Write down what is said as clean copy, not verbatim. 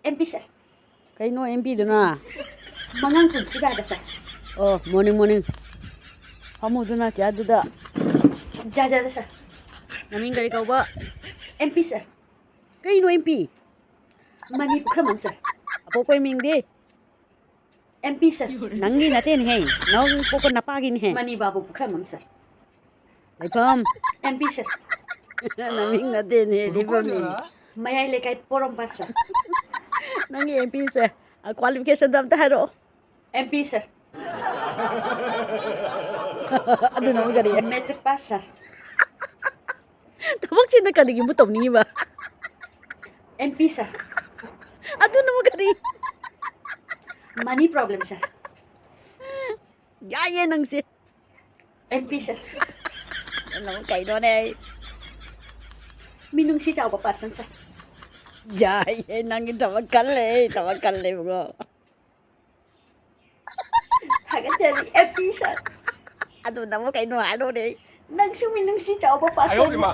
MP sir. Kaino MP duna. Mangang punsigada sir. Oh, morning. Hamuduna chajuda. Jajada sir. Naming kari kau ba? MP sir. Kaino MP? Mani Pukraman sir. Apo pa ming di. MP sir. Nangi natin hey. Nang poko napagin he. Mani Babu Pukraman sir. Lipam. MP sir. Naming natin he. Lipam ni. Mayay lekay Porompar sir. Nangi MP sa qualification dam taro. MP sir. Ado na gari. Metric pass sir. Tabak siya nakaligi mo tom ni ba? MP sir. Ado na gari. Money problem sir. Yaya nang si. MP sir. Ano kaino na Minung si Chao Paparsan sir. Jaya nang tawag mo. Haga jari MP sir. Ado na mo kaino ano de. Nang suminung si Chao 哎呦我的 Paparsan. 妈！